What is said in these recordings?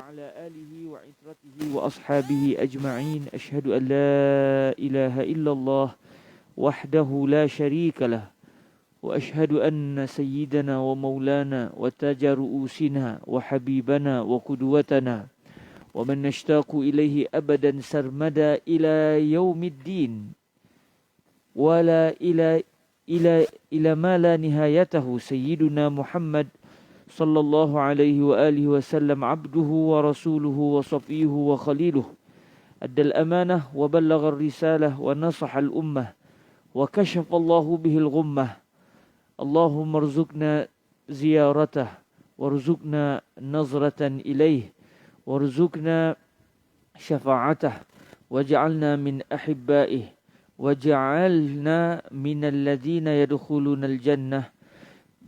وعلى آله وعترته وأصحابه أجمعين أشهد أن لا إله إلا الله وحده لا شريك له وأشهد أن سيدنا ومولانا وتاج رؤوسنا وحبيبنا وقدوتنا ومن نشتاق إليه أبدا سرمدا إلى يوم الدين ولا إلى ما لا نهايته سيدنا محمد صلى الله عليه وآله وسلم عبده ورسوله وصفيه وخليله أدى الأمانة وبلغ الرسالة ونصح الأمة وكشف الله به الغمة اللهم ارزقنا زيارته وارزقنا نظرة إليه وارزقنا شفاعته واجعلنا من أحبائه واجعلنا من الذين يدخلون الجنة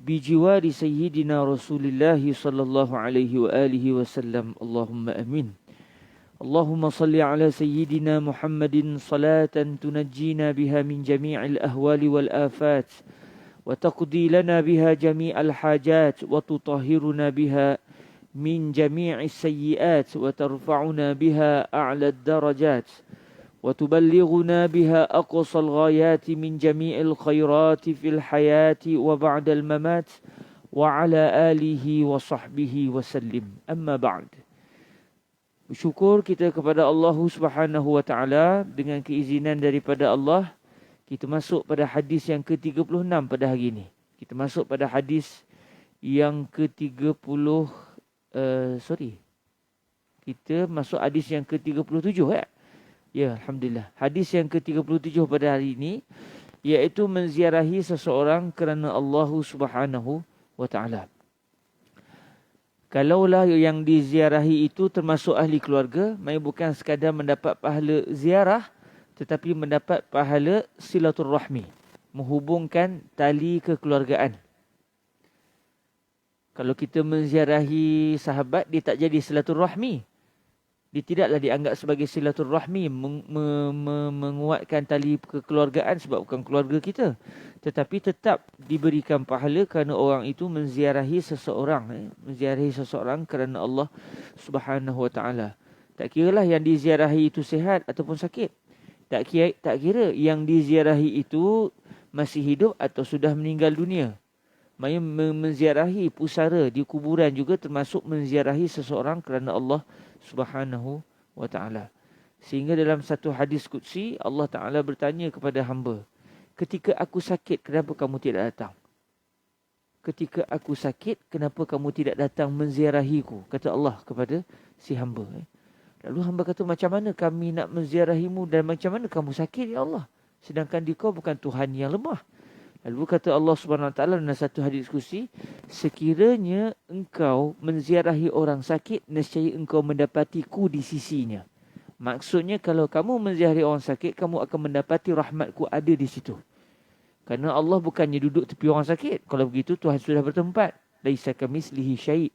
بجوار سيدنا رسول الله صلى الله عليه وآله وسلم اللهم أمين اللهم صل على سيدنا محمد صلاة تنجينا بها من جميع الأهوال والآفات وتقضي لنا بها جميع الحاجات وتطهرنا بها من جميع السيئات وترفعنا بها أعلى الدرجات وتبلغنا بها أقصى الغايات من جميع الخيرات في الحياة وبعد الممات وعلى آله وصحبه وسلم أما بعد. Bersyukur kita kepada Allah Subhanahu wa taala dengan keizinan daripada Allah kita masuk pada hadis yang ke-36 pada hari ini. Kita masuk pada hadis yang ke-30 Kita masuk hadis yang ke-37 ya. Ya, alhamdulillah. Hadis yang ke-37 pada hari ini iaitu menziarahi seseorang kerana Allah Subhanahu wa taala. Kalaulah yang diziarahi itu termasuk ahli keluarga, mai bukan sekadar mendapat pahala ziarah tetapi mendapat pahala silaturrahmi, menghubungkan tali kekeluargaan. Kalau kita menziarahi sahabat, dia tak jadi silaturrahmi. Dia tidaklah dianggap sebagai silaturrahmi, menguatkan tali kekeluargaan sebab bukan keluarga kita. Tetapi tetap diberikan pahala kerana orang itu menziarahi seseorang. Menziarahi seseorang kerana Allah Subhanahu wa taala. Tak kiralah yang diziarahi itu sihat ataupun sakit. Tak kira yang diziarahi itu masih hidup atau sudah meninggal dunia. Maksudnya menziarahi pusara di kuburan juga termasuk menziarahi seseorang kerana Allah Subhanahu wa taala. Sehingga dalam satu hadis qudsi Allah Taala bertanya kepada hamba, ketika aku sakit kenapa kamu tidak datang? Ketika aku sakit kenapa kamu tidak datang menziarahiku? Kata Allah kepada si hamba. Lalu hamba kata, macam mana kami nak menziarahimu dan macam mana kamu sakit ya Allah? Sedangkan dikau bukan Tuhan yang lemah. Lalu kata Allah Subhanahu Wa Taala dalam satu hadis kursi, sekiranya engkau menziarahi orang sakit, nescaya engkau mendapatiku di sisinya. Maksudnya kalau kamu menziarahi orang sakit, kamu akan mendapati rahmatku ada di situ. Kerana Allah bukannya duduk tepi orang sakit. Kalau begitu Tuhan sudah bertempat. Laisa kamitslihi syai'.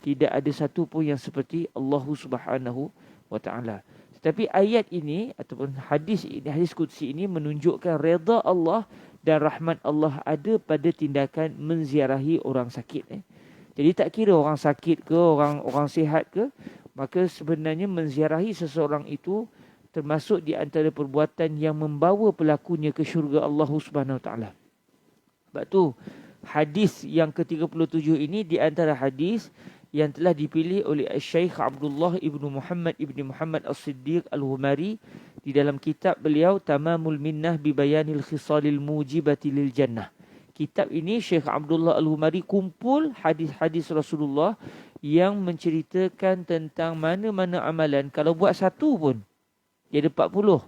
Tidak ada satu pun yang seperti Allah Subhanahu Wa Taala. Tetapi ayat ini ataupun hadis qudsi ini menunjukkan redha Allah dan rahmat Allah ada pada tindakan menziarahi orang sakit. Jadi tak kira orang sakit ke, orang sihat ke, maka sebenarnya menziarahi seseorang itu termasuk di antara perbuatan yang membawa pelakunya ke syurga Allah Subhanahu Wa Taala. Sebab tu hadis yang ke-37 ini di antara hadis yang telah dipilih oleh Syekh Abdullah ibnu Muhammad ibnu Muhammad As-Siddiq Al-Humari di dalam kitab beliau Tamamul Minnah bi Bayanil Khisalil Mujibati lil Jannah. Kitab ini Syekh Abdullah Al-Humari kumpul hadis-hadis Rasulullah yang menceritakan tentang mana-mana amalan kalau buat satu pun dia ada 40.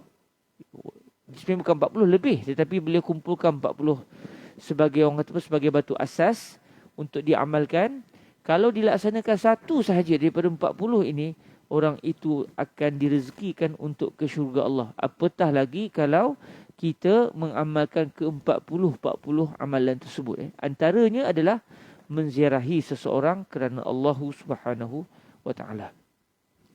Sebenarnya bukan 40 lebih, tetapi beliau kumpulkan 40 sebagai orang kata sebagai batu asas untuk diamalkan. Kalau dilaksanakan satu sahaja daripada 40 ini, orang itu akan direzekikan untuk ke syurga Allah. Apatah lagi kalau kita mengamalkan ke-40 amalan tersebut. Antaranya adalah menziarahi seseorang kerana Allah Subhanahu wa taala.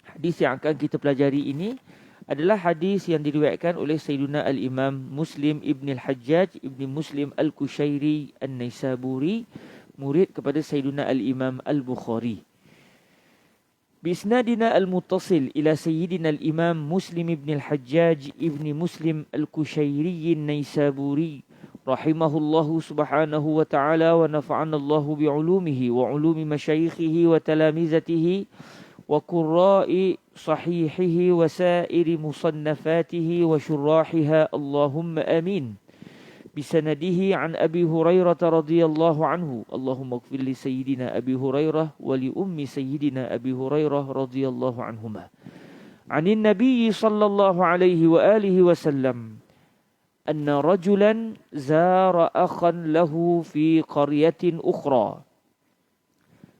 Hadis yang akan kita pelajari ini adalah hadis yang diriwayatkan oleh Sayyidina Al-Imam Muslim Ibn Al-Hajjaj Ibn Muslim Al-Kushairi An-Naisaburi, murid kepada Sayyidina Al-Imam Al-Bukhari. بإسنادنا المتصل إلى سيدنا الإمام مسلم بن الحجاج ابن مسلم الكشيري النيسابوري رحمه الله سبحانه وتعالى ونفعنا الله بعلومه وعلوم مشايخه وتلامذته وقراء صحيحه وسائر مصنفاته وشراحها اللهم آمين بسنده عن أبي هريرة رضي الله عنه اللهم اغفر لسيدنا أبي هريرة ولأم سيدنا أبي هريرة رضي الله عنهما عن النبي صلى الله عليه وآله وسلم أن رجلا زار أخا له في قرية أخرى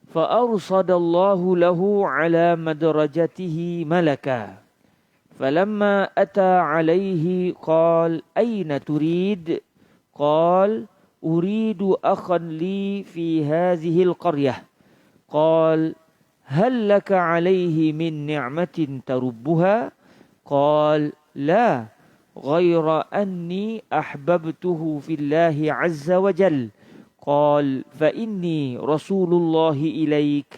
فأرصد الله له على مدرجته ملكا فلما أتى عليه قال أين تريد؟ قال أريد أخا لي في هذه القرية قال هل لك عليه من نعمة تربها؟ قال لا غير أني أحببته في الله عز وجل قال فإني رسول الله إليك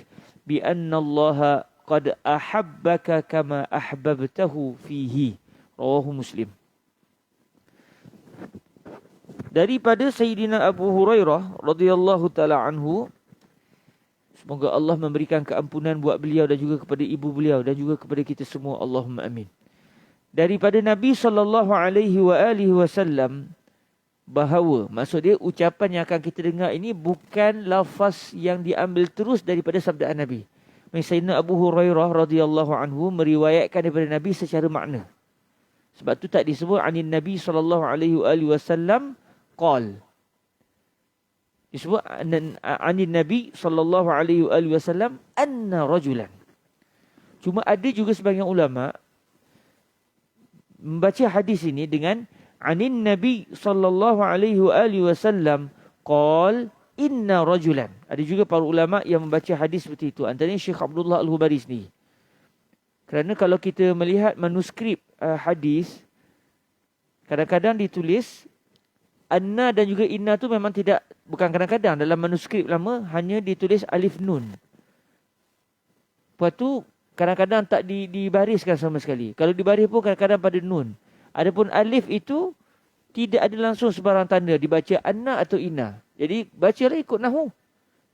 بأن الله قد أحبك كما أحببته فيه رواه مسلم. Daripada Sayyidina Abu Hurairah radhiyallahu taala anhu, semoga Allah memberikan keampunan buat beliau dan juga kepada ibu beliau dan juga kepada kita semua, Allahumma amin. Daripada Nabi sallallahu alaihi wasallam bahawa, maksud dia ucapan yang akan kita dengar ini bukan lafaz yang diambil terus daripada sabdaan Nabi. Sayyidina Abu Hurairah radhiyallahu anhu meriwayatkan daripada Nabi secara makna. Sebab tu tak disebut anin Nabi sallallahu alaihi wasallam qal. Disebut anin Nabi sallallahu alaihi wasallam anna rajulan. Cuma ada juga sebahagian ulama membaca hadis ini dengan anin Nabi sallallahu alaihi wasallam qal inna rajulan. Ada juga para ulama yang membaca hadis seperti itu. Antaranya Syekh Abdullah Al-Hubari sendiri. Kerana kalau kita melihat manuskrip hadis, kadang-kadang ditulis anna dan juga inna tu memang tidak, bukan kadang-kadang, dalam manuskrip lama hanya ditulis alif nun. Lepas tu kadang-kadang tak dibariskan sama sekali. Kalau dibaris pun kadang-kadang pada nun. Adapun alif itu tidak ada langsung sebarang tanda, dibaca anna atau inna. Jadi bacalah ikut nahwu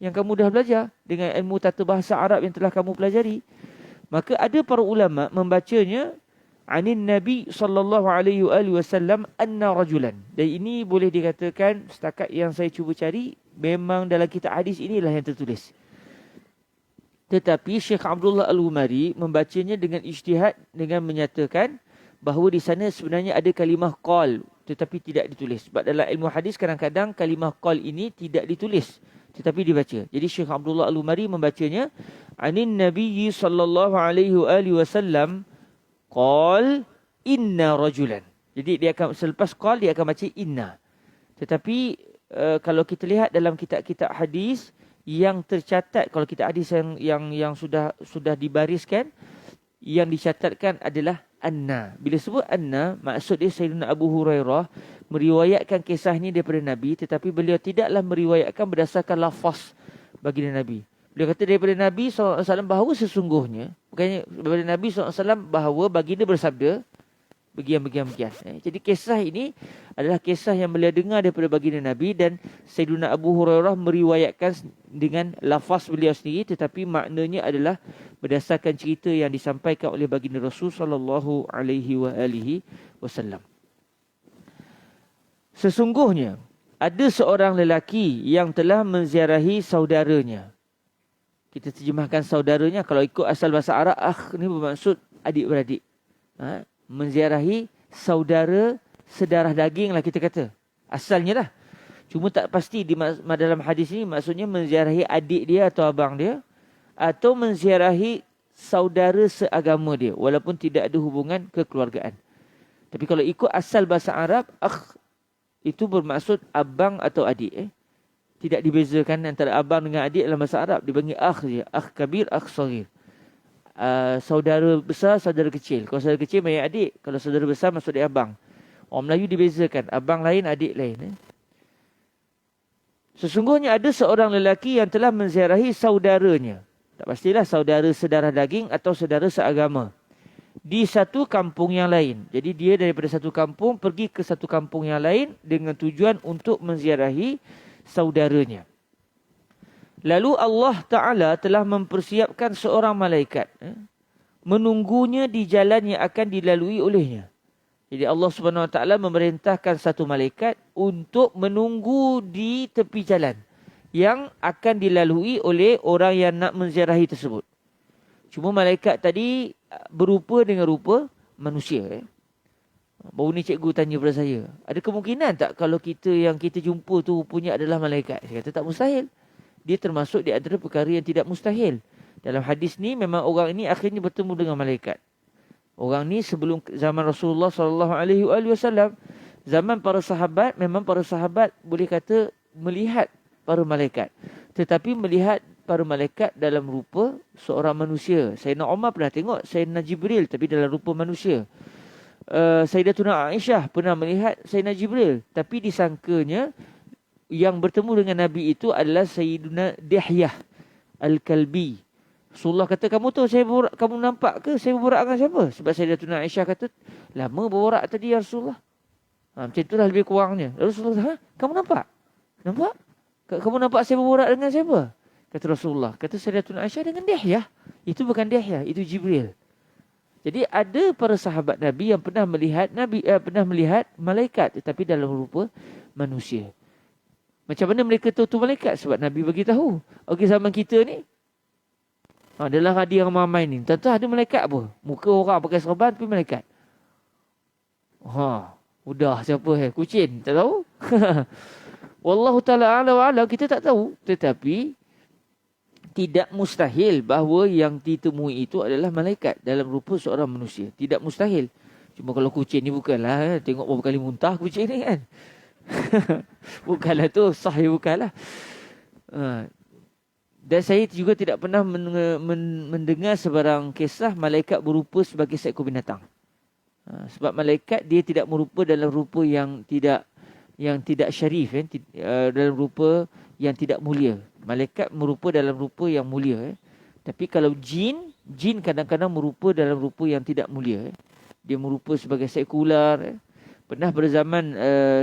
yang kamu dah belajar dengan ilmu tata bahasa Arab yang telah kamu pelajari. Maka ada para ulama membacanya anin Nabi sallallahu alaihi wasallam anna rajulan. Dan ini boleh dikatakan setakat yang saya cuba cari memang dalam kitab hadis inilah yang tertulis. Tetapi Syekh Abdullah Al-Umari membacanya dengan ijtihad dengan menyatakan bahawa di sana sebenarnya ada kalimah qal tetapi tidak ditulis. Sebab dalam ilmu hadis kadang-kadang kalimah qal ini tidak ditulis tetapi dibaca. Jadi Syekh Abdullah Al-Umari membacanya anin Nabi sallallahu alaihi wasallam qal inna rajulan. Jadi dia akan selepas qal dia akan baca inna. Tetapi kalau kita lihat dalam kitab-kitab hadis yang tercatat, kalau kitab hadis yang sudah dibariskan, yang dicatatkan adalah anna. Bila sebut anna, maksud dia Sayyidina Abu Hurairah meriwayatkan kisah ini daripada Nabi, tetapi beliau tidaklah meriwayatkan berdasarkan lafaz baginda Nabi. Beliau kata daripada Nabi SAW bahawa sesungguhnya, bukannya daripada Nabi SAW bahawa baginda bersabda begian. Jadi kisah ini adalah kisah yang beliau dengar daripada baginda Nabi, dan Sayyidina Abu Hurairah meriwayatkan dengan lafaz beliau sendiri, tetapi maknanya adalah berdasarkan cerita yang disampaikan oleh baginda Rasul sallallahu alaihi wasallam. Sesungguhnya ada seorang lelaki yang telah menziarahi saudaranya. Kita terjemahkan saudaranya, kalau ikut asal bahasa Arab, ni bermaksud adik-beradik. Menziarahi saudara sedarah daging lah kita kata. Asalnya lah. Cuma tak pasti dalam hadis ini maksudnya menziarahi adik dia atau abang dia, atau menziarahi saudara seagama dia, walaupun tidak ada hubungan kekeluargaan. Tapi kalau ikut asal bahasa Arab, akh itu bermaksud abang atau adik. Tidak dibezakan antara abang dengan adik dalam bahasa Arab. Dipanggil akh je. Akh kabir, akh saghir. Saudara besar, saudara kecil. Kalau saudara kecil maksud adik. Kalau saudara besar maksud dia abang. Orang Melayu dibezakan. Abang lain, adik lain. Sesungguhnya ada seorang lelaki yang telah menziarahi saudaranya. Tak pastilah saudara sedarah daging atau saudara seagama. Di satu kampung yang lain. Jadi dia daripada satu kampung pergi ke satu kampung yang lain dengan tujuan untuk menziarahi saudaranya. Lalu Allah Ta'ala telah mempersiapkan seorang malaikat. Menunggunya di jalan yang akan dilalui olehnya. Jadi Allah Subhanahu Wa Ta'ala memerintahkan satu malaikat untuk menunggu di tepi jalan yang akan dilalui oleh orang yang nak menziarahi tersebut. Cuma malaikat tadi berupa dengan rupa manusia. Baru ni cikgu tanya kepada saya, ada kemungkinan tak kalau yang kita jumpa tu punya adalah malaikat? Saya kata tak mustahil. Dia termasuk di antara perkara yang tidak mustahil. Dalam hadis ni memang orang ini akhirnya bertemu dengan malaikat. Orang ni sebelum zaman Rasulullah SAW, zaman para sahabat, memang para sahabat boleh kata melihat para malaikat. Tetapi melihat para malaikat dalam rupa seorang manusia. Sayyidina Umar pernah tengok Sayyidina Jibril tapi dalam rupa manusia. Sayyidatuna Aisyah pernah melihat Sayyidina Jibril. Tapi disangkanya yang bertemu dengan Nabi itu adalah Sayyidina Dihyah Al-Kalbi. Rasulullah kata, kamu nampak ke saya berborak dengan siapa? Sebab Sayyidatuna Aisyah kata, lama berborak tadi ya Rasulullah. Macam itulah lebih kurangnya. Lalu Rasulullah, kamu nampak? Nampak? Kamu nampak saya berborak dengan siapa? Kata Rasulullah. Kata Sayyidatuna Aisyah dengan Dihyah. Itu bukan Dihyah, itu Jibril. Jadi ada para sahabat Nabi yang pernah melihat malaikat tetapi dalam rupa manusia. Macam mana mereka tahu tu malaikat? Sebab Nabi bagi tahu. Okey, zaman kita ni adalah hadiah ramai ni. Tentu ada malaikat apa? Muka orang pakai serban tapi malaikat. Udah siapa kucing? Tak tahu. Wallahu ta'ala a'lam wa a'lam, kita tak tahu. Tetapi tidak mustahil bahawa yang ditemui itu adalah malaikat dalam rupa seorang manusia. Tidak mustahil. Cuma kalau kucing ni bukanlah tengok berapa kali muntah kucing ni kan. Bukanlah tu, sahih bukanlah. Dan saya juga tidak pernah mendengar sebarang kisah malaikat berupa sebagai seekor binatang. Sebab malaikat dia tidak merupa dalam rupa yang tidak syarif, dalam rupa yang tidak mulia. Malaikat merupa dalam rupa yang mulia. Tapi kalau jin kadang-kadang merupa dalam rupa yang tidak mulia. Dia merupa sebagai seekor ular. Pernah pada zaman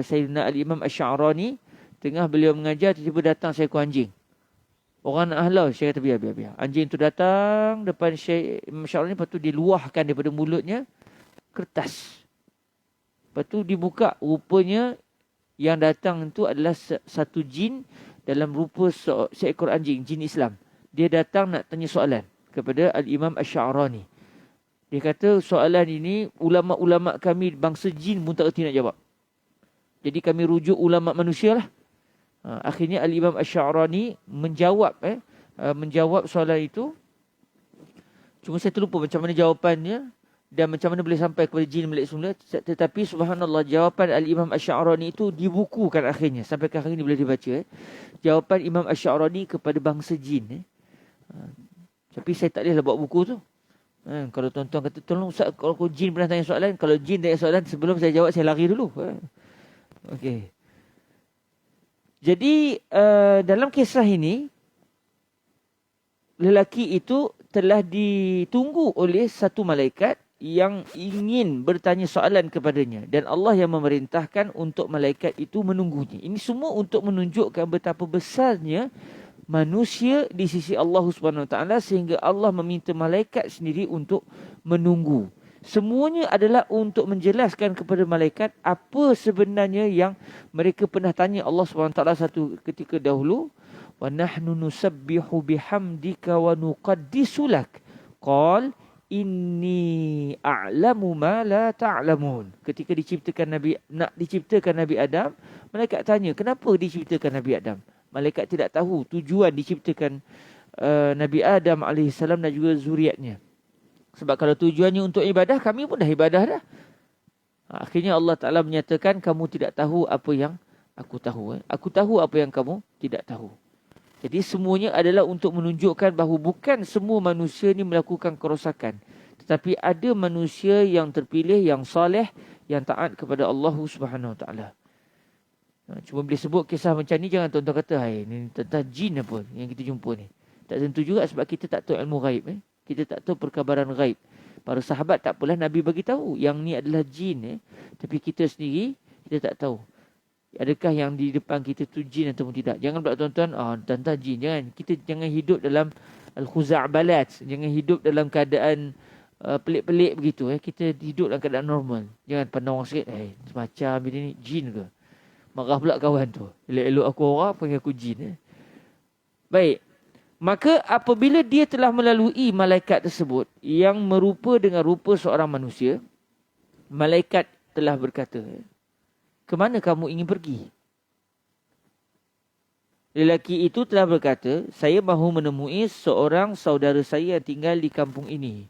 Sayyidina Al-Imam Ash-Sha'rani, tengah beliau mengajar, tiba-tiba datang seekor anjing. Orang nak halau, saya kata biar. Anjing tu datang depan Syekh Imam Ash-Sha'rani, lepas tu diluahkan daripada mulutnya kertas. Lepas tu dibuka, rupanya yang datang itu adalah satu jin dalam rupa seekor anjing, jin Islam. Dia datang nak tanya soalan kepada Al-Imam Ash-Sha'rani. Dia kata soalan ini ulama-ulama kami bangsa jin pun tak erti nak jawab. Jadi kami rujuk ulama manusia lah. Akhirnya Al-Imam Ash-Sha'rani menjawab soalan itu. Cuma saya terlupa macam mana jawapannya dan macam mana boleh sampai kepada jin Malik semula. Tetapi subhanallah, jawapan Al-Imam Ash-Sha'rani itu dibukukan akhirnya. Sampai ke hari ini boleh dibaca. Jawapan Imam Ash-Sha'rani kepada bangsa jin. Tapi saya tak bolehlah buat buku tu. Kalau tuan-tuan kata, tolong Ustaz, kalau jin pernah tanya soalan, kalau jin tanya soalan, sebelum saya jawab, saya lari dulu. Okey. Jadi, dalam kisah ini, lelaki itu telah ditunggu oleh satu malaikat yang ingin bertanya soalan kepadanya. Dan Allah yang memerintahkan untuk malaikat itu menunggunya. Ini semua untuk menunjukkan betapa besarnya manusia di sisi Allah Subhanahu Wa Taala, sehingga Allah meminta malaikat sendiri untuk menunggu. Semuanya adalah untuk menjelaskan kepada malaikat apa sebenarnya yang mereka pernah tanya Allah Subhanahu Wa Taala satu ketika dahulu. Wa nahnu nusabbihu bihamdika wa nuqaddisu lak. Qal inni a'lamu ma la ta'lamun. Ketika nak diciptakan Nabi Adam, malaikat tanya, kenapa diciptakan Nabi Adam? Malaikat tidak tahu tujuan diciptakan Nabi Adam AS dan juga zuriatnya. Sebab kalau tujuannya untuk ibadah, kami pun dah ibadah dah. Akhirnya Allah Ta'ala menyatakan, kamu tidak tahu apa yang aku tahu. Aku tahu apa yang kamu tidak tahu. Jadi semuanya adalah untuk menunjukkan bahawa bukan semua manusia ni melakukan kerosakan. Tetapi ada manusia yang terpilih, yang soleh, yang taat kepada Allah Subhanahu Wa Taala. Cuma boleh sebut kisah macam ni, jangan tuan-tuan kata, hai, ni tentang jin apa yang kita jumpa ni. Tak tentu juga sebab kita tak tahu ilmu ghaib. Kita tak tahu perkabaran ghaib. Para sahabat tak apalah Nabi bagi tahu yang ni adalah jin. Tapi kita sendiri kita tak tahu. Adakah yang di depan kita tu jin ataupun tidak. Jangan pula tuan-tuan, tuan-tuan jin. Kita jangan hidup dalam al-khuza'balat. Jangan hidup dalam keadaan pelik-pelik begitu. Kita hidup dalam keadaan normal. Jangan pandang orang sikit, semacam ini jin ke. Marah pula kawan tu. Elok-elok aku orang, panggil aku jin. Baik. Maka apabila dia telah melalui malaikat tersebut yang merupa dengan rupa seorang manusia, malaikat telah berkata, ke mana kamu ingin pergi? Lelaki itu telah berkata, saya mahu menemui seorang saudara saya yang tinggal di kampung ini.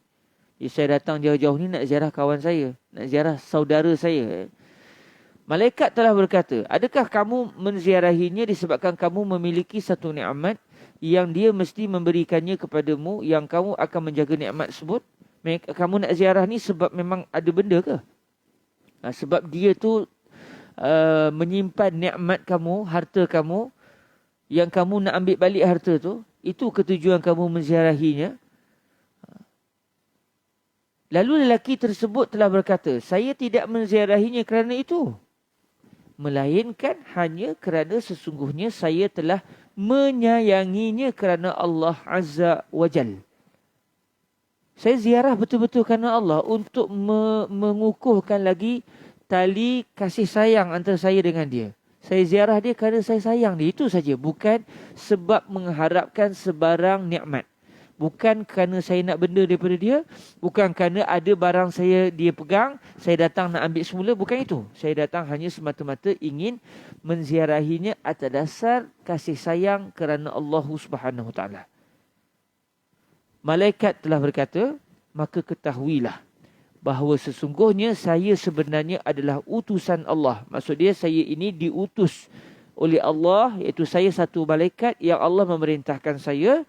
Jadi saya datang jauh-jauh ni nak ziarah kawan saya, nak ziarah saudara saya. Malaikat telah berkata, adakah kamu menziarahinya disebabkan kamu memiliki satu nikmat yang dia mesti memberikannya kepadamu, yang kamu akan menjaga nikmat tersebut? Kamu nak ziarah ni sebab memang ada benda ke? Sebab dia tu menyimpan nikmat kamu, harta kamu, yang kamu nak ambil balik harta tu, itu ketujuan kamu menziarahinya. Lalu lelaki tersebut telah berkata, saya tidak menziarahinya kerana itu, melainkan hanya kerana sesungguhnya saya telah menyayanginya kerana Allah Azza wa Jal. Saya ziarah betul-betul kerana Allah untuk mengukuhkan lagi tali kasih sayang antara saya dengan dia. Saya ziarah dia kerana saya sayang dia. Itu saja. Bukan sebab mengharapkan sebarang nikmat. Bukan kerana saya nak benda daripada dia. Bukan kerana ada barang dia pegang, saya datang nak ambil semula. Bukan itu. Saya datang hanya semata-mata ingin menziarahinya atas dasar kasih sayang kerana Allah Subhanahu Wa Taala. Malaikat telah berkata, maka ketahuilah bahawa sesungguhnya saya sebenarnya adalah utusan Allah. Maksud dia, saya ini diutus oleh Allah, iaitu saya satu malaikat yang Allah memerintahkan saya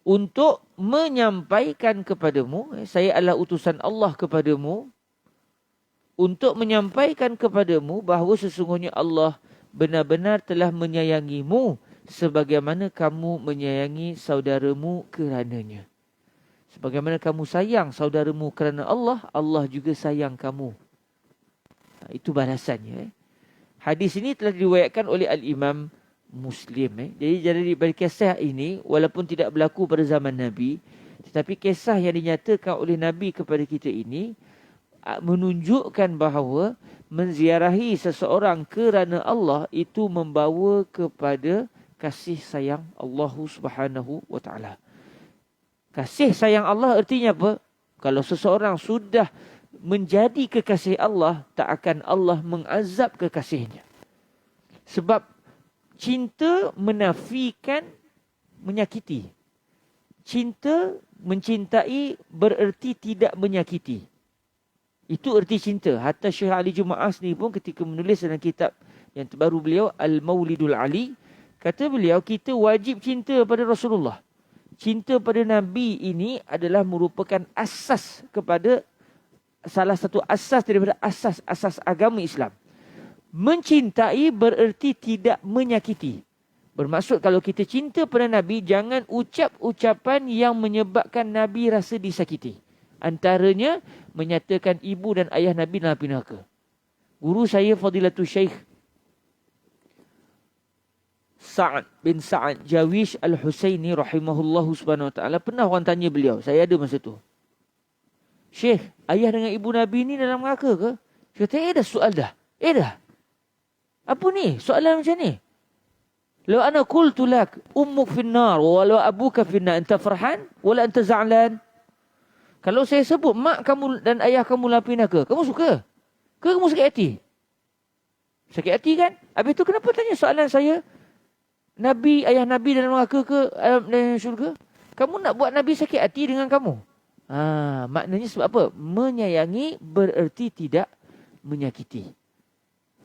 untuk menyampaikan kepadamu. Saya adalah utusan Allah kepadamu untuk menyampaikan kepadamu bahawa sesungguhnya Allah benar-benar telah menyayangimu sebagaimana kamu menyayangi saudaramu kerananya. Sebagaimana kamu sayang saudaramu kerana Allah, Allah juga sayang kamu. Itu balasannya. Hadis ini telah diriwayatkan oleh Al-Imam Muslim. Jadi dari kisah ini, walaupun tidak berlaku pada zaman Nabi, tetapi kisah yang dinyatakan oleh Nabi kepada kita ini menunjukkan bahawa menziarahi seseorang kerana Allah itu membawa kepada kasih sayang Allah Subhanahu Wa Taala. Kasih sayang Allah artinya apa? Kalau seseorang sudah menjadi kekasih Allah, tak akan Allah mengazab kekasihnya. Sebab cinta menafikan menyakiti. Cinta, mencintai bererti tidak menyakiti. Itu erti cinta. Hatta Syekh Ali Jumaah ni pun ketika menulis dalam kitab yang terbaru beliau, Al-Maulidul Ali, kata beliau, kita wajib cinta pada Rasulullah. Cinta pada Nabi ini adalah merupakan asas kepada salah satu asas daripada asas-asas agama Islam. Mencintai bererti tidak menyakiti. Bermaksud kalau kita cinta pada Nabi, jangan ucap ucapan yang menyebabkan Nabi rasa disakiti. Antaranya menyatakan ibu dan ayah Nabi dalam api neraka. Guru saya Fadilatul Syekh Sa'ad bin Sa'ad Jawish Al-Husaini rahimahullahu subhanahu wa ta'ala, pernah orang tanya beliau, saya ada masa tu, Syekh, ayah dengan ibu Nabi ni dalam neraka ke? Dia kata, dah soal dah. Dah. Apa ni? Soalan macam ni. Law ana qultu lak ummuk finnar wa law abuka finnar, anta farhan wala anta za'lan? Kalau saya sebut mak kamu dan ayah kamu lapi neraka, kamu suka? Ke kamu sakit hati? Sakit hati kan? Habis tu kenapa tanya soalan saya? Nabi, ayah Nabi dalam neraka ke dalam syurga? Kamu nak buat Nabi sakit hati dengan kamu? Maknanya sebab apa? Menyayangi bererti tidak menyakiti.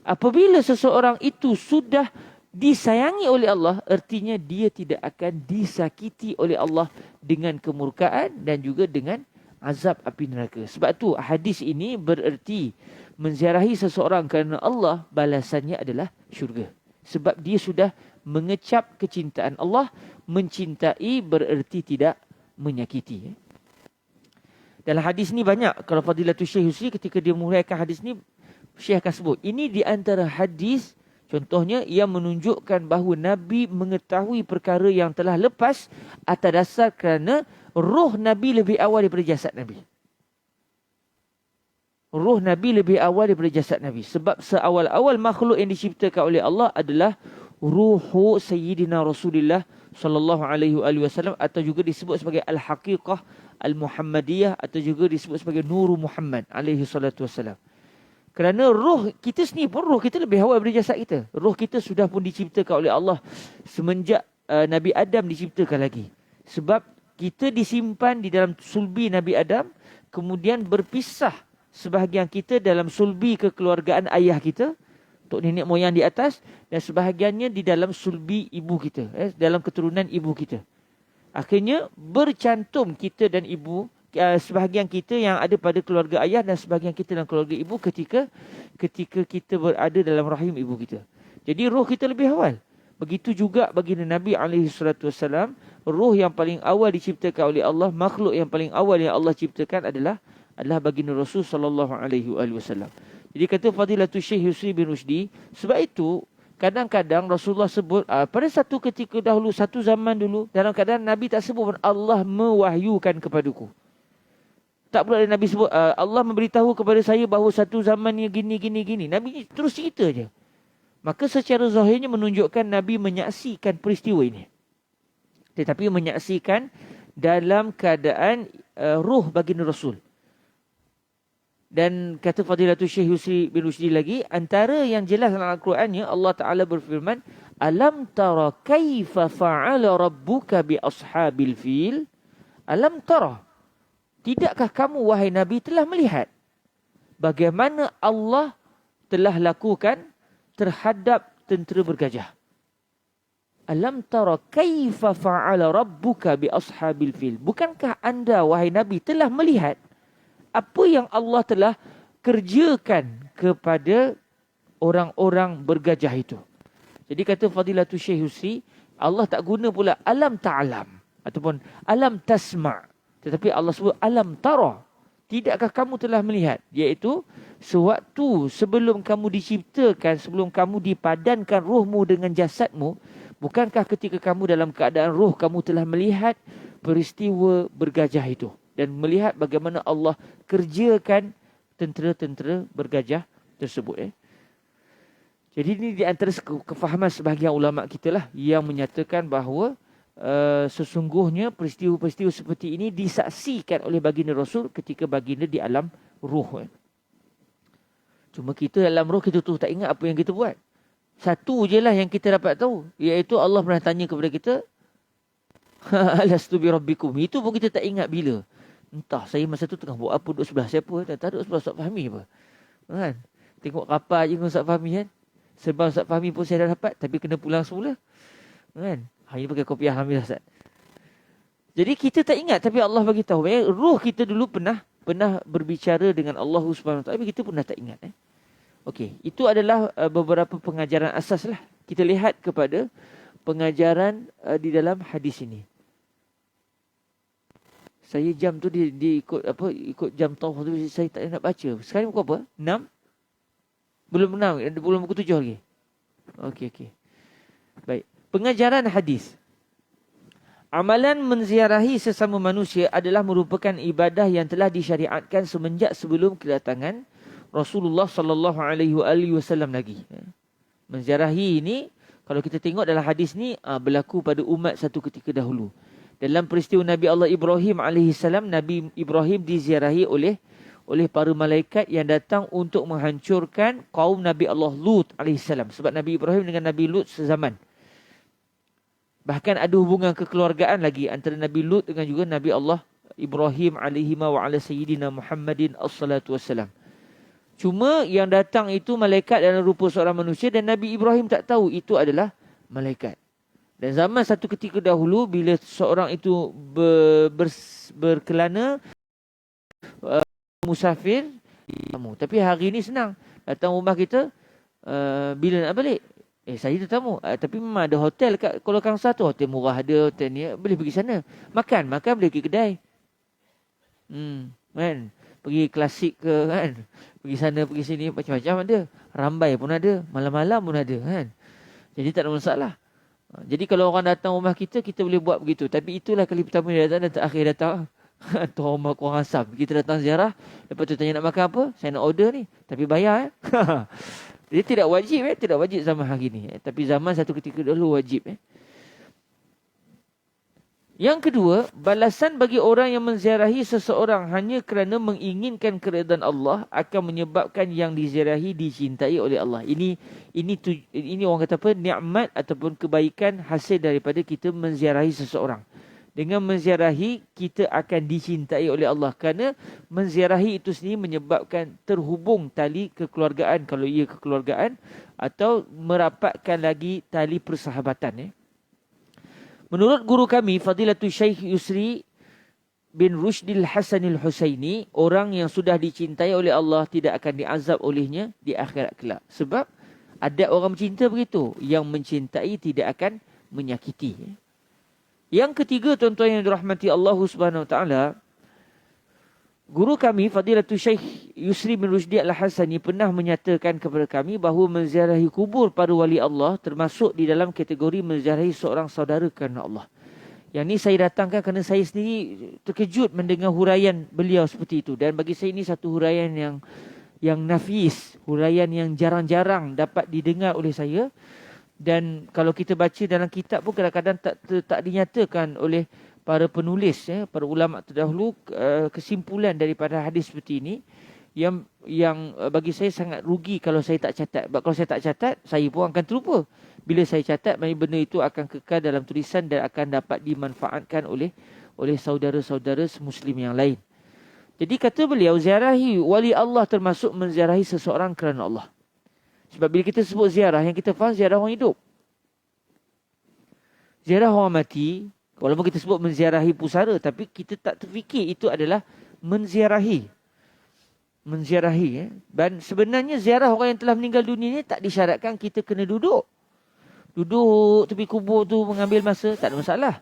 Apabila seseorang itu sudah disayangi oleh Allah, artinya dia tidak akan disakiti oleh Allah dengan kemurkaan dan juga dengan azab api neraka. Sebab tu hadis ini bererti menziarahi seseorang kerana Allah, balasannya adalah syurga. Sebab dia sudah mengecap kecintaan Allah, mencintai bererti tidak menyakiti. Dalam hadis ni banyak. Kalau Fadilatul Syekh Husri ketika dia menguraikan hadis ni, Syekh akan sebut. Ini di antara hadis, contohnya, yang menunjukkan bahawa Nabi mengetahui perkara yang telah lepas atas dasar kerana roh Nabi lebih awal daripada jasad Nabi. Roh Nabi lebih awal daripada jasad Nabi. Sebab seawal-awal makhluk yang diciptakan oleh Allah adalah ruhu Sayyidina Rasulullah sallallahu alaihi wasallam, atau juga disebut sebagai al-haqiqah al-Muhammadiyah, atau juga disebut sebagai Nuru Muhammad alaihi salatu wasallam. Kerana roh kita sendiri pun, roh kita lebih awal daripada jasad kita. Roh kita sudah pun diciptakan oleh Allah semenjak Nabi Adam diciptakan lagi. Sebab kita disimpan di dalam sulbi Nabi Adam, kemudian berpisah sebahagian kita dalam sulbi kekeluargaan ayah kita, untuk nenek moyang di atas, dan sebahagiannya di dalam sulbi ibu kita, dalam keturunan ibu kita. Akhirnya bercantum kita dan ibu, sebahagian kita yang ada pada keluarga ayah dan sebahagian kita dalam keluarga ibu ketika kita berada dalam rahim ibu kita. Jadi roh kita lebih awal. Begitu juga baginda Nabi SAW, roh yang paling awal diciptakan oleh Allah, makhluk yang paling awal yang Allah ciptakan adalah baginda Rasul SAW. Jadi kata Fadilatul Syekh Yusri bin Rushdi, sebab itu kadang-kadang Rasulullah sebut pada satu ketika dahulu, satu zaman dulu, dalam keadaan Nabi tak sebut Allah mewahyukan kepadaku. Tak pula Nabi sebut Allah memberitahu kepada saya bahawa satu zamannya gini. Nabi terus cerita je. Maka secara zahirnya menunjukkan Nabi menyaksikan peristiwa ini. Tetapi menyaksikan dalam keadaan ruh baginda Rasul. Dan kata Fadilatul Syekh Yusri bin Rushdi lagi, antara yang jelas dalam Al-Qurannya, Allah Ta'ala berfirman, Alam tara kaifa fa'ala rabbuka bi ashabil fil? Alam tara, tidakkah kamu wahai Nabi telah melihat bagaimana Allah telah lakukan terhadap tentera bergajah? Alam tara kaifa fa'ala rabbuka bi ashabil fil? Bukankah anda wahai Nabi telah melihat apa yang Allah telah kerjakan kepada orang-orang bergajah itu? Jadi kata Fadilatul Syekh Husri, Allah tak guna pula alam ta'lam ataupun alam tasma', tetapi Allah sebut alam tara. Tidakkah kamu telah melihat? Iaitu sewaktu sebelum kamu diciptakan, sebelum kamu dipadankan rohmu dengan jasadmu, bukankah ketika kamu dalam keadaan roh kamu telah melihat peristiwa bergajah itu dan melihat bagaimana Allah kerjakan tentera-tentera bergajah tersebut. Jadi ini di antara kefahaman sebahagian ulama kita lah yang menyatakan bahawa sesungguhnya peristiwa-peristiwa seperti ini disaksikan oleh baginda Rasul ketika baginda di alam ruh. Cuma kita dalam roh kita tu tak ingat apa yang kita buat. Satu je lah yang kita dapat tahu, iaitu Allah pernah tanya kepada kita, Alastu bi rabbikum. Itu pun kita tak ingat bila. Entah saya masa tu tengah buat apa, duduk sebelah siapa, tak duduk sebelah Ustaz Fahmi apa. Kan? Tengok kapal je dengan Ustaz Fahmi kan. Sebab Ustaz Fahmi pun saya dah dapat, tapi kena pulang semula. Kan? Hanya pakai kopiah, alhamdulillah Ustaz. Jadi kita tak ingat, tapi Allah bagi tahu. Ruh kita dulu pernah berbicara dengan Allah Subhanahu Wa Taala, tapi kita pun dah tak ingat. Okey, itu adalah beberapa pengajaran asas lah. Kita lihat kepada pengajaran di dalam hadis ini. Saya jam tu ikut jam tawaf tu saya tak nak baca. Sekarang pukul apa? 6? Belum pukul 7 lagi. Okey. Baik. Pengajaran hadis. Amalan menziarahi sesama manusia adalah merupakan ibadah yang telah disyariatkan semenjak sebelum kedatangan Rasulullah sallallahu alaihi wasallam lagi. Menziarahi ini kalau kita tengok dalam hadis ni berlaku pada umat satu ketika dahulu. Dalam peristiwa Nabi Allah Ibrahim alaihissalam, Nabi Ibrahim diziarahi oleh para malaikat yang datang untuk menghancurkan kaum Nabi Allah Lut alaihissalam. Sebab Nabi Ibrahim dengan Nabi Lut sezaman. Bahkan ada hubungan kekeluargaan lagi antara Nabi Lut dengan juga Nabi Allah Ibrahim alaihi wa ala sayyidina Muhammadin as-salatu wassalam. Cuma yang datang itu malaikat dalam rupa seorang manusia dan Nabi Ibrahim tak tahu itu adalah malaikat. Dan zaman satu ketika dahulu bila seorang itu berkelana musafir, tapi hari ini senang. Datang rumah kita bila nak balik. Saya tetamu. Tapi memang ada hotel kat Kuala Kangsar tu. Hotel murah ada, hotel ni. Boleh pergi sana. Makan boleh pergi kedai. Kan? Pergi klasik ke kan? Pergi sana, pergi sini, macam-macam ada. Rambai pun ada. Malam-malam pun ada kan? Jadi tak ada masalah. Jadi kalau orang datang rumah kita, kita boleh buat begitu. Tapi itulah kali pertama dia datang dan terakhir datang. Tuan rumah kurang asam. Kita datang ziarah. Lepas tu tanya nak makan apa? Saya nak order ni. Tapi bayar. Dia tidak wajib. Tidak wajib zaman hari ni. Tapi zaman satu ketika dulu wajib. Yang kedua, balasan bagi orang yang menziarahi seseorang hanya kerana menginginkan keredaan Allah akan menyebabkan yang diziarahi dicintai oleh Allah. Ini orang kata apa? Nikmat ataupun kebaikan hasil daripada kita menziarahi seseorang. Dengan menziarahi, kita akan dicintai oleh Allah. Kerana menziarahi itu sendiri menyebabkan terhubung tali kekeluargaan, kalau ia kekeluargaan, atau merapatkan lagi tali persahabatan. Menurut guru kami, Fadilatul Syekh Yusri bin Rushdil Hasanil Husaini, orang yang sudah dicintai oleh Allah tidak akan diazab olehnya di akhirat kelak. Sebab ada orang mencinta begitu. Yang mencintai tidak akan menyakiti. Yang ketiga, tuan-tuan yang dirahmati Allah Subhanahu Wa Taala, guru kami Fadilatul Syekh Yusri bin Rushdil Al-Hasani pernah menyatakan kepada kami bahawa menziarahi kubur para wali Allah termasuk di dalam kategori menziarahi seorang saudara kerana Allah. Yang ni saya datangkan kerana saya sendiri terkejut mendengar huraian beliau seperti itu. Dan bagi saya ini satu huraian yang nafis, huraian yang jarang-jarang dapat didengar oleh saya. Dan kalau kita baca dalam kitab pun kadang-kadang tak dinyatakan oleh para penulis, para ulama terdahulu, kesimpulan daripada hadis seperti ini yang bagi saya sangat rugi kalau saya tak catat. Sebab kalau saya tak catat, saya pun akan terlupa. Bila saya catat, benda itu akan kekal dalam tulisan dan akan dapat dimanfaatkan oleh saudara-saudara muslim yang lain. Jadi kata beliau, ziarahi wali Allah termasuk menziarahi seseorang kerana Allah. Sebab bila kita sebut ziarah, yang kita faham ziarah orang hidup. Ziarah orang mati, walaupun kita sebut menziarahi pusara, tapi kita tak terfikir itu adalah menziarahi. Menziarahi. Dan sebenarnya ziarah orang yang telah meninggal dunia ni tak disyaratkan kita kena duduk. Duduk tepi kubur tu mengambil masa, tak ada masalah.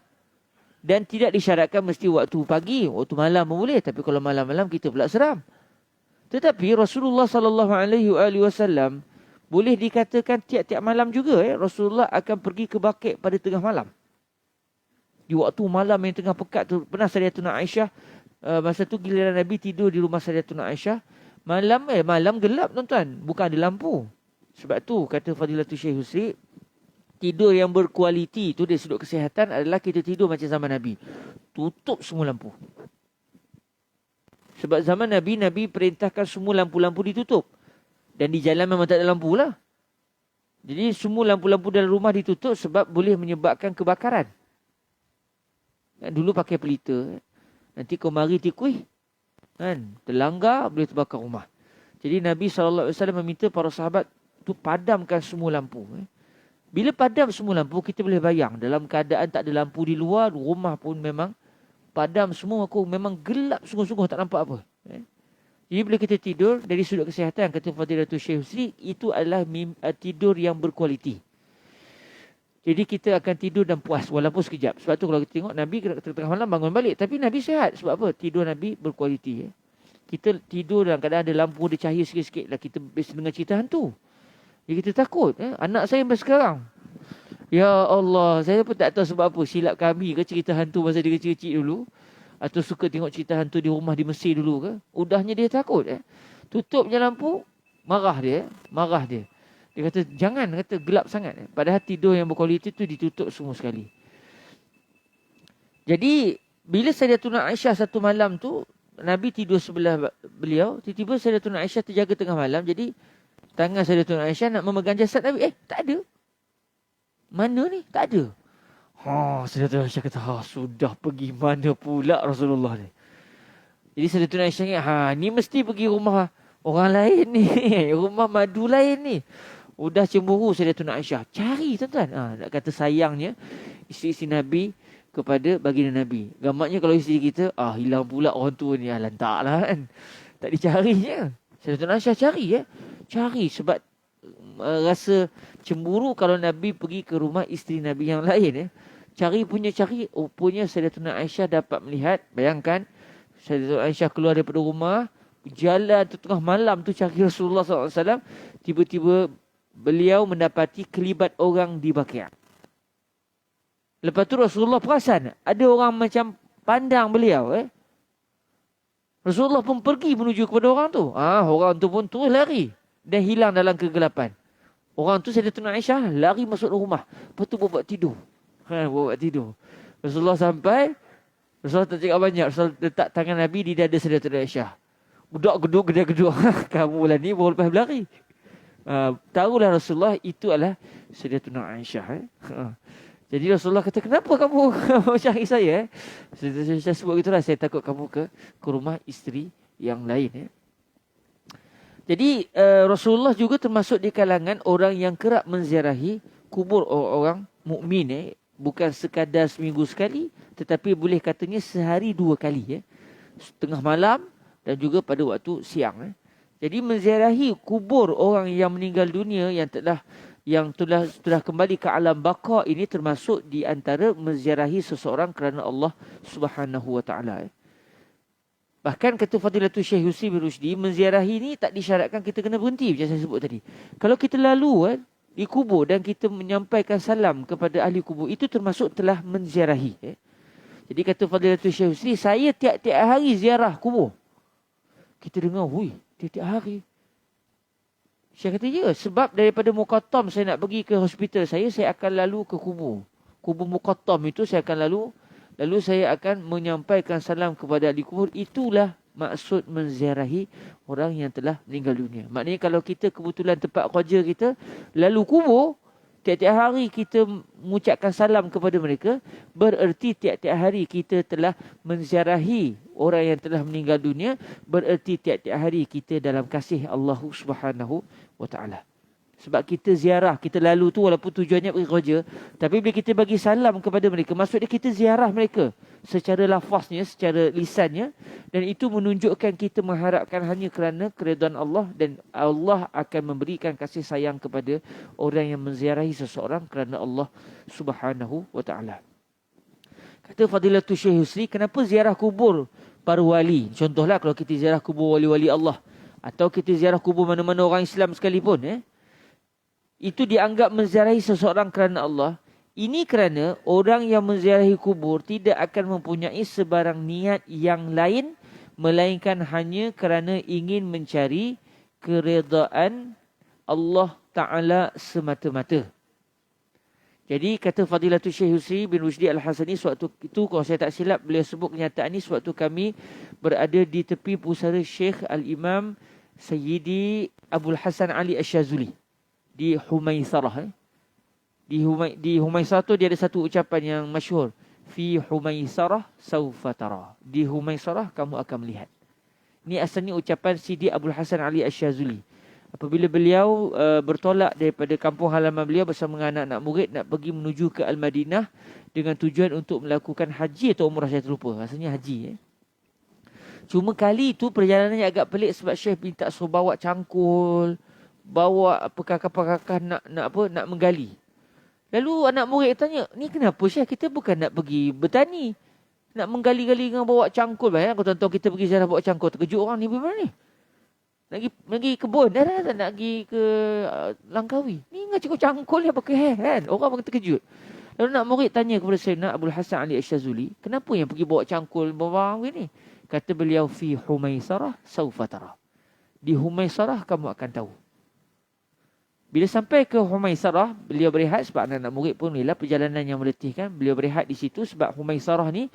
Dan tidak disyaratkan mesti waktu pagi, waktu malam pun boleh. Tapi kalau malam-malam kita pula seram. Tetapi Rasulullah SAW boleh dikatakan tiap-tiap malam juga Rasulullah akan pergi ke Baqi' pada tengah malam. Di waktu malam yang tengah pekat tu, pernah Sayyidatuna Aisyah, masa tu giliran Nabi tidur di rumah Sayyidatuna Aisyah. Malam gelap tuan-tuan, bukan ada lampu. Sebab tu kata Fadilatul Syekh Yusri, tidur yang berkualiti tu dari sudut kesihatan adalah kita tidur macam zaman Nabi. Tutup semua lampu. Sebab zaman Nabi perintahkan semua lampu-lampu ditutup. Dan di jalan memang tak ada lampu lah. Jadi semua lampu-lampu dalam rumah ditutup sebab boleh menyebabkan kebakaran. Dulu pakai pelita. Nanti kau mari tikui. Terlanggar boleh terbakar rumah. Jadi Nabi SAW meminta para sahabat tu padamkan semua lampu. Bila padam semua lampu, kita boleh bayang. Dalam keadaan tak ada lampu di luar, rumah pun memang padam semua. Aku memang gelap sungguh-sungguh, tak nampak apa. Jadi bila kita tidur, dari sudut kesihatan, kata Fadilatul Syekh Husri, itu adalah tidur yang berkualiti. Jadi kita akan tidur dan puas, walaupun sekejap. Sebab tu kalau kita tengok, Nabi tengah malam bangun balik. Tapi Nabi sihat. Sebab apa? Tidur Nabi berkualiti. Kita tidur dalam keadaan ada lampu, ada cahaya sikit-sikit lah. Kita biasa dengar cerita hantu. Jadi kita takut. Anak saya sampai sekarang. Ya Allah, saya pun tak tahu sebab apa. Silap kami ke cerita hantu masa dia kecil-kecil dulu. Atau suka tengok cerita hantu di rumah di Mesir dulu ke. Udahnya dia takut. Tutup je lampu, marah dia. Dia kata, jangan, kata gelap sangat. Padahal tidur yang berkualiti tu ditutup semua sekali. Jadi, bila Sayyidatuna Aisyah satu malam tu, Nabi tidur sebelah beliau. Tiba-tiba Sayyidatuna Aisyah terjaga tengah malam. Jadi, tangan Sayyidatuna Aisyah nak memegang jasad Nabi. Tak ada. Mana ni? Tak ada. Sayyidatuna Aisyah kata, sudah pergi mana pula Rasulullah ni. Jadi Sayyidatuna Aisyah ingat, ni mesti pergi rumah orang lain ni. Rumah madu lain ni. Udah cemburu Sayyidatuna Aisyah. Cari tuan-tuan. Nak kata sayangnya isteri-isteri Nabi kepada baginda Nabi. Gamaknya kalau isteri kita, hilang pula orang tua ni. Lantaklah kan. Tak dicarinya. Sayyidatuna Aisyah cari. Cari sebab rasa cemburu kalau Nabi pergi ke rumah isteri Nabi yang lain. Cari, rupanya Sayyidatuna Aisyah dapat melihat. Bayangkan, Sayyidatuna Aisyah keluar daripada rumah, jalan tu tengah malam tu cari Rasulullah SAW. Tiba-tiba beliau mendapati kelibat orang di Baqi'. Lepas tu Rasulullah perasan ada orang macam pandang beliau. Rasulullah pun pergi menuju kepada orang tu. Orang tu pun terus lari dan hilang dalam kegelapan. Orang tu Sayyidatuna Aisyah lari masuk rumah. Lepas tu buat tidur. Buat tidur. Rasulullah sampai, Rasulullah tak cakap banyak. Rasulullah letak tangan Nabi di dada Sayyidatuna Aisyah. Budak geduk, gede geduk. Kamu lah ni baru lepas berlari. Tahulah Rasulullah itu adalah Sayyidatuna Aisyah. Jadi Rasulullah kata, kenapa kamu cari saya? Saya sebut gitulah, saya takut kamu ke rumah isteri yang lain. Jadi Rasulullah juga termasuk di kalangan orang yang kerap menziarahi kubur orang mukmin. Bukan sekadar seminggu sekali, tetapi boleh katanya sehari 2 kali. Tengah malam dan juga pada waktu siang. Jadi menziarahi kubur orang yang meninggal dunia yang telah kembali ke alam baqa ini termasuk di antara menziarahi seseorang kerana Allah Subhanahu wa taala. Bahkan kata Fadilatul Syekh Yusri bin Rushdi, menziarahi ni tak disyaratkan kita kena berhenti macam saya sebut tadi. Kalau kita lalu di kubur dan kita menyampaikan salam kepada ahli kubur, itu termasuk telah menziarahi. Jadi kata Fadilatul Syekh Yusri, saya tiap-tiap hari ziarah kubur. Kita dengar, tiap-tiap hari. Saya kata, ya, sebab daripada Muqattam saya nak pergi ke hospital saya akan lalu ke kubur. Kubur Muqattam itu saya akan lalu saya akan menyampaikan salam kepada ahli kubur. Itulah maksud menziarahi orang yang telah meninggal dunia. Maknanya kalau kita kebetulan tempat kerja kita lalu kubur, tiap-tiap hari kita mengucapkan salam kepada mereka, bererti tiap-tiap hari kita telah menziarahi orang yang telah meninggal dunia, bererti tiap-tiap hari kita dalam kasih Allah Subhanahu wa taala. Sebab kita ziarah, kita lalu tu walaupun tujuannya pergi kerja, tapi bila kita bagi salam kepada mereka, maksudnya kita ziarah mereka secara lafaznya, secara lisannya, dan itu menunjukkan kita mengharapkan hanya kerana keridhaan Allah, dan Allah akan memberikan kasih sayang kepada orang yang menziarahi seseorang kerana Allah Subhanahu wa taala. Kata Fadilatul Syekh Yusri, kenapa ziarah kubur para wali? Contohlah kalau kita ziarah kubur wali-wali Allah, atau kita ziarah kubur mana-mana orang Islam sekalipun, itu dianggap menziarahi seseorang kerana Allah. Ini kerana orang yang menziarahi kubur tidak akan mempunyai sebarang niat yang lain, melainkan hanya kerana ingin mencari keredaan Allah Ta'ala semata-mata. Jadi kata Fadilatul Syekh Yusri bin Rushdi Al-Hasani, sewaktu itu kalau saya tak silap beliau sebut kenyataan ini sewaktu kami berada di tepi pusara Syekh Al-Imam Sayyidi Abdul Hasan Ali Asy-Syazuli di Humaisarah. Di Humaisarah tu dia ada satu ucapan yang masyhur, fi Humaisarah saufa tara. Di Humaisarah kamu akan melihat. Ini asalnya ucapan Sidi Abdul Hasan Ali Asy-Syazuli. Apabila beliau bertolak daripada kampung halaman beliau bersama dengan anak-anak murid nak pergi menuju ke Al-Madinah dengan tujuan untuk melakukan haji atau umrah, saya terlupa. Rasanya haji. Cuma kali itu perjalanannya agak pelik sebab Syekh minta suruh bawa cangkul, bawa kakak-kakak nak menggali. Lalu anak murid tanya, ni kenapa Syekh? Kita bukan nak pergi bertani, nak menggali-gali dengan bawa cangkul. Bayang kalau tuan-tuan kita pergi ziarah bawa cangkul, terkejut orang ni bagaimana ni? Nak pergi kebun, dah nak pergi ke Langkawi. Ni ingat cukup cangkul dia pakai kan? Orang pun terkejut. Lalu nak murid tanya kepada Sayyidina Abdul Hasan Ali Asy-Syazuli, kenapa yang pergi bawa cangkul bawa ni? Kata beliau, fi Humaisarah saufa tara. Di Humaisarah kamu akan tahu. Bila sampai ke Humaisarah, beliau berehat sebab anak-anak murid pun inilah perjalanan yang meletihkan. Beliau berehat di situ sebab Humaisarah ni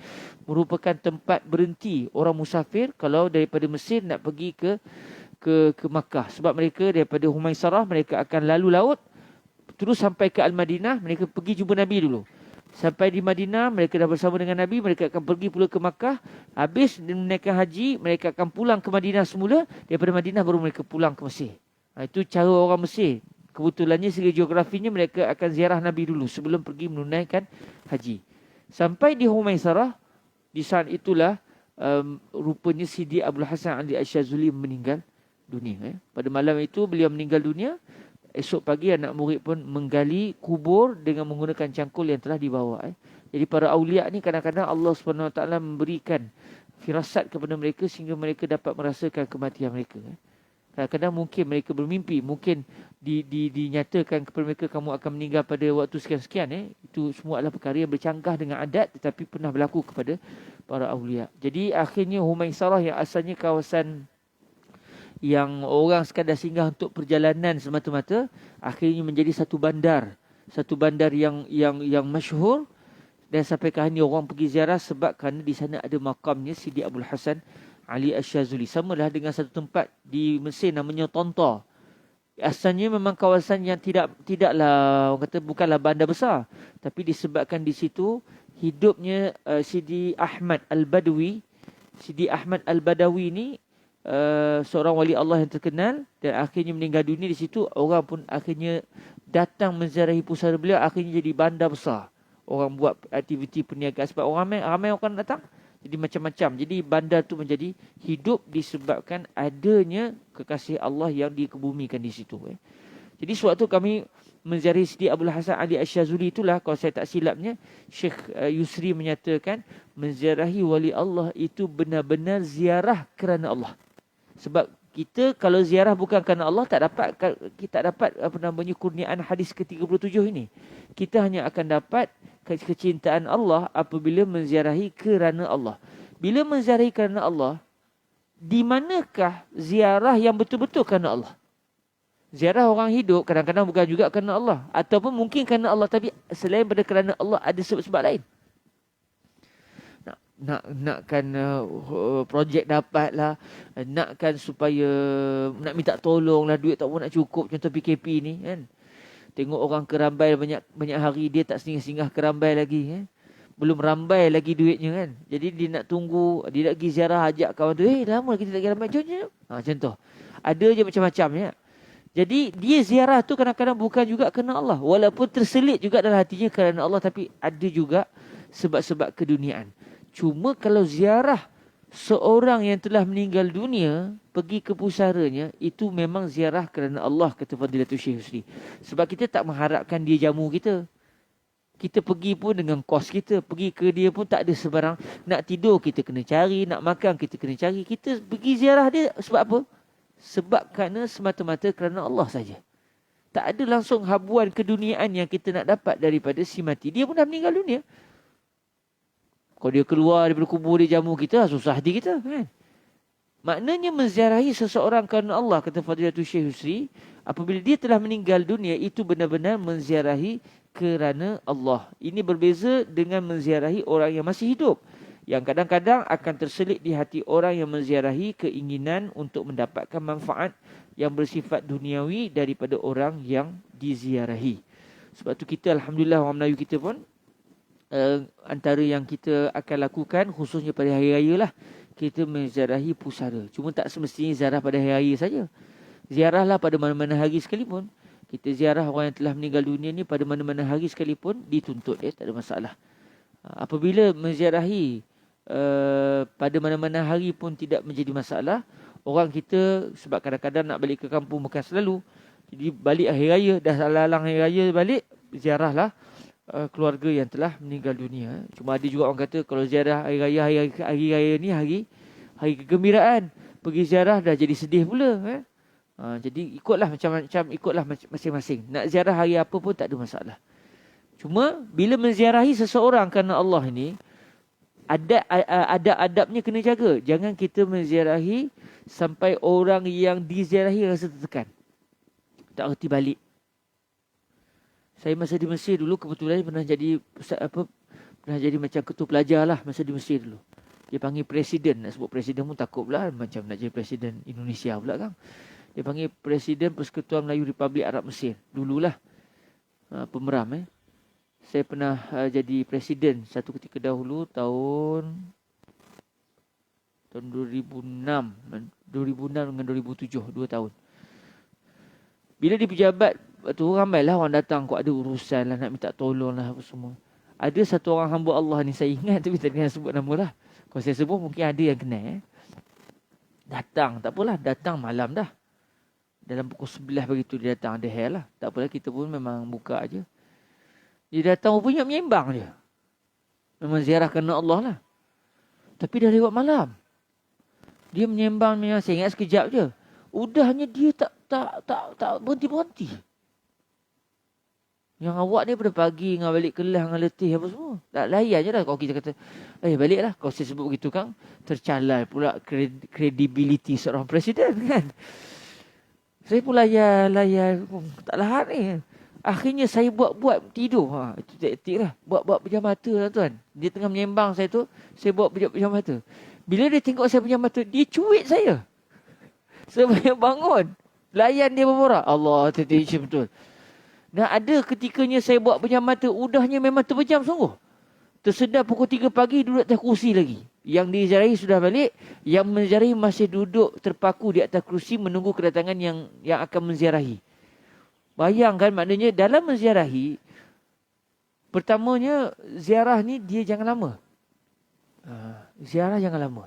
merupakan tempat berhenti orang musafir kalau daripada Mesir nak pergi ke Makkah. Sebab mereka daripada Humaisarah mereka akan lalu laut terus sampai ke Al-Madinah, mereka pergi jumpa Nabi dulu. Sampai di Madinah, mereka dah bersama dengan Nabi, mereka akan pergi pula ke Makkah. Habis menaikkan haji, mereka akan pulang ke Madinah semula. Daripada Madinah baru mereka pulang ke Mesir. Itu cara orang Mesir. Kebetulannya segi geografinya mereka akan ziarah Nabi dulu sebelum pergi menunaikan haji. Sampai di Humaisarah, di saat itulah rupanya Sidi Abdul Hasan Ali Asy-Syazuli meninggal dunia. Pada malam itu beliau meninggal dunia. Esok pagi anak murid pun menggali kubur dengan menggunakan cangkul yang telah dibawa. Jadi para awliya ni kadang-kadang Allah SWT memberikan firasat kepada mereka sehingga mereka dapat merasakan kematian mereka. Kadang-kadang mungkin mereka bermimpi, mungkin dinyatakan kepada mereka kamu akan meninggal pada waktu sekian-sekian. Itu semua adalah perkara yang bercanggah dengan adat tetapi pernah berlaku kepada para awliya. Jadi akhirnya Humaisarah yang asalnya kawasan yang orang sekadar singgah untuk perjalanan semata-mata, akhirnya menjadi satu bandar yang masyhur, dan sampai ke hari ini orang pergi ziarah sebab kerana di sana ada makamnya Sidi Abdul Hasan Ali Asy-Syazuli. Samalah dengan satu tempat di Mesir namanya Tonta. Asalnya memang kawasan yang tidaklah, orang kata bukanlah bandar besar, tapi disebabkan di situ hidupnya Sidi Ahmad Al-Badawi. Sidi Ahmad Al-Badawi ni seorang wali Allah yang terkenal, dan akhirnya meninggal dunia di situ. Orang pun akhirnya datang menziarahi pusara beliau, akhirnya jadi bandar besar. Orang buat aktiviti perniagaan sebab orang ramai orang datang. Jadi macam-macam. Jadi bandar tu menjadi hidup disebabkan adanya kekasih Allah yang dikebumikan di situ. Jadi sewaktu kami menziarahi Sidi Abdul Hasan Ali Asy-Syazuli, itulah kalau saya tak silapnya Syekh Yusri menyatakan menziarahi wali Allah itu benar-benar ziarah kerana Allah. Sebab kita kalau ziarah bukan kerana Allah kita dapat kurniaan hadis ke-37 ini. Kita hanya akan dapat kecintaan Allah apabila menziarahi kerana Allah. Bila menziarahi kerana Allah, di manakah ziarah yang betul-betul kerana Allah? Ziarah orang hidup kadang-kadang bukan juga kerana Allah, ataupun mungkin kerana Allah tapi selain daripada kerana Allah ada sebab-sebab lain. Nakkan projek dapat lah, nakkan supaya nak minta tolong lah, duit tak pun nak cukup, contoh PKP ni kan. Tengok orang kerambai banyak hari dia tak singgah-singgah kerambai lagi belum rambai lagi duitnya kan. Jadi dia nak tunggu, dia nak pergi ziarah, ajak kawan tu, lama kita tak pergi rambai, jom. Contoh. Ada je macam-macam ya. Jadi dia ziarah tu kadang-kadang bukan juga kerana Allah, walaupun terselit juga dalam hatinya kerana Allah, tapi ada juga sebab-sebab keduniaan. Cuma kalau ziarah seorang yang telah meninggal dunia, pergi ke pusaranya, itu memang ziarah kerana Allah, kata Fadilatul Syekh Yusri. Sebab kita tak mengharapkan dia jamu kita. Kita pergi pun dengan kos kita. Pergi ke dia pun tak ada sebarang. Nak tidur kita kena cari, nak makan kita kena cari. Kita pergi ziarah dia sebab apa? Sebab kerana semata-mata kerana Allah saja. Tak ada langsung habuan keduniaan yang kita nak dapat daripada si mati. Dia pun dah meninggal dunia. Kalau dia keluar daripada kubur dia jamu kita, susah hati kita kan. Maknanya menziarahi seseorang kerana Allah, kata Fadilatul Syekh Yusri, apabila dia telah meninggal dunia, itu benar-benar menziarahi kerana Allah. Ini berbeza dengan menziarahi orang yang masih hidup, yang kadang-kadang akan terselit di hati orang yang menziarahi keinginan untuk mendapatkan manfaat yang bersifat duniawi daripada orang yang diziarahi. Sebab tu kita, alhamdulillah, orang Melayu kita pun antara yang kita akan lakukan khususnya pada hari raya lah, kita menziarahi pusara. Cuma tak semestinya ziarah pada hari raya saja. Ziarahlah pada mana-mana hari sekalipun. Kita ziarah orang yang telah meninggal dunia ni pada mana-mana hari sekalipun dituntut, tak ada masalah. Apabila menziarahi pada mana-mana hari pun tidak menjadi masalah. Orang kita sebab kadang-kadang nak balik ke kampung bukan selalu. Jadi balik hari raya, dah lalang hari raya balik, ziarahlah keluarga yang telah meninggal dunia. Cuma ada juga orang kata kalau ziarah hari raya ni hari kegembiraan, pergi ziarah dah jadi sedih pula. Jadi ikutlah masing-masing. Nak ziarah hari apa pun tak ada masalah. Cuma bila menziarahi seseorang kerana Allah ni, adab-adabnya kena jaga. Jangan kita menziarahi sampai orang yang diziarahi rasa tertekan, tak reti balik. Saya masa di Mesir dulu kebetulan pernah jadi macam ketua pelajar lah masa di Mesir dulu. Dia panggil presiden, nak sebut presiden pun takut pula, macam nak jadi presiden Indonesia pula kan. Dia panggil Presiden Persekutuan Melayu Republik Arab Mesir. Dululah pemeram. Saya pernah jadi presiden satu ketika dahulu tahun 2006 dengan 2007, 2 tahun. Bila di pejabat tu ramailah orang datang, kok ada urusan lah, nak minta tolong lah apa semua. Ada satu orang hamba Allah ni saya ingat tapi tak kena sebut nama lah. Kalau saya sebut mungkin ada yang kenal. Datang, tak apalah, datang malam dah. Dalam pukul 11 begitu dia datang, ada hair lah. Tak apalah, kita pun memang buka aja. Dia datang rupanya menyembang je. Memang ziarah kerana Allah lah. Tapi dah lewat malam. Dia menyembang, saya ingat sekejap je. Udahnya dia tak berhenti-berhenti. Yang awak ni pada pagi dengan balik kelas dengan letih apa semua. Tak layan je lah. Kalau kita kata, baliklah. Kalau saya sebut begitu kan, tercalai pula kredibiliti seorang presiden kan. Saya pun layan. Tak lahat ni. Akhirnya saya buat tidur. Itu taktik lah. Buat pejam mata lah tuan. Dia tengah menyembang saya tu. Saya buat pejam mata. Bila dia tengok saya pejam mata, dia cuit saya. Saya bangun. Layan dia berborak. Allah, attention betul. Dan ada ketikanya saya buat pejam mata. Udahnya memang terpejam sungguh. Tersedar pukul 3 pagi duduk atas kursi lagi. Yang diziarahi sudah balik. Yang menziarahi masih duduk terpaku di atas kursi menunggu kedatangan yang akan menziarahi. Bayangkan maknanya dalam menziarahi, pertamanya ziarah ni dia jangan lama. Ziarah jangan lama.